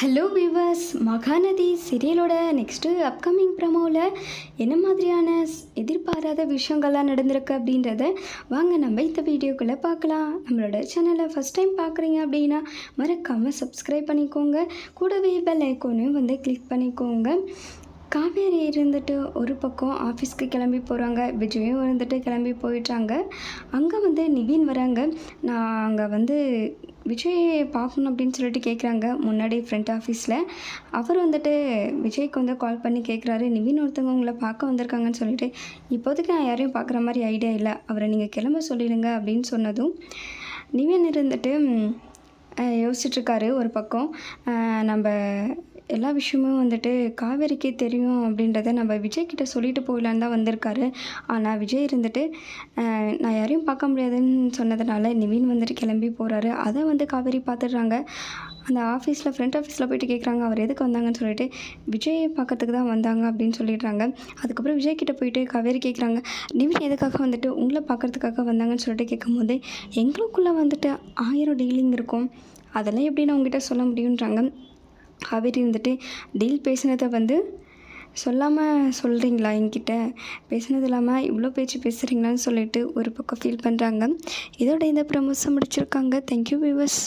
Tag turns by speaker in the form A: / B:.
A: Hello viewers, Mahanadi சீரியலோட next upcoming ப்ரமோவில் என்ன மாதிரியான எதிர்பாராத விஷயங்கள்லாம் நடந்திருக்கு அப்படின்றத வாங்க நம்ம இந்த வீடியோக்குள்ளே பார்க்கலாம். நம்மளோட சேனலை ஃபஸ்ட் டைம் பார்க்குறீங்க அப்படின்னா மறக்காமல் சப்ஸ்கிரைப் பண்ணிக்கோங்க. கூடவே பெல் ஐக்கானையும் கிளிக் பண்ணிக்கோங்க. காவேரி இருந்துட்டு ஒரு பக்கம் ஆஃபீஸ்க்கு கிளம்பி போகிறாங்க, விஜயும் கிளம்பி போயிட்டாங்க. அங்கே நிவின் வராங்க. நான் அங்கே விஜயை பார்க்கணும் அப்படின்னு சொல்லிட்டு கேட்குறாங்க. முன்னாடி ஃப்ரண்ட் ஆஃபீஸில் அவர் விஜய்க்கு கால் பண்ணி கேட்குறாரு, நிவின் ஒருத்தவங்க உங்களை பார்க்க வந்திருக்காங்கன்னு சொல்லிட்டு. இப்போதைக்கு நான் யாரையும் பார்க்குற மாதிரி ஐடியா இல்லை, அவரை நீங்கள் கிளம்ப சொல்லிடுங்க அப்படின்னு சொன்னதும் நிவின் யோசிச்சுட்ருக்காரு. ஒரு பக்கம் நம்ம எல்லா விஷயமும் காவேரிக்கே தெரியும் அப்படின்றத நம்ம விஜய்கிட்ட சொல்லிட்டு போயிடலான்னு தான் வந்திருக்காரு. ஆனால் விஜய் நான் யாரையும் பார்க்க முடியாதுன்னு சொன்னதுனால நிவின் கிளம்பி போகிறாரு. அதை காவேரி பார்த்துடுறாங்க. அந்த ஆஃபீஸில் ஃப்ரண்ட் ஆஃபீஸில் போய்ட்டு கேட்குறாங்க, அவர் எதுக்கு வந்தாங்கன்னு சொல்லிட்டு. விஜயை பார்க்கறதுக்கு தான் வந்தாங்க அப்படின்னு சொல்லிடுறாங்க. அதுக்கப்புறம் விஜய்கிட்ட போயிட்டு காவேரி கேட்குறாங்க, நிவின் எதுக்காக உங்களை பார்க்குறதுக்காக வந்தாங்கன்னு சொல்லிட்டு கேட்கும்போது, எங்களுக்குள்ளே 1000 டீலிங் இருக்கும், அதெல்லாம் எப்படி நான் உங்ககிட்ட சொல்ல முடியுன்றாங்க. காவேரி டீல் பேசினதை சொல்லாமல் சொல்கிறீங்களா, என்கிட்ட பேசினது இல்லாமல் இவ்வளோ பேச்சு பேசுகிறீங்களான்னு சொல்லிட்டு ஒரு பக்கம் ஃபீல் பண்ணுறாங்க. இதோட இந்த ப்ரமோஷன் முடிச்சிருக்காங்க. Thank you viewers.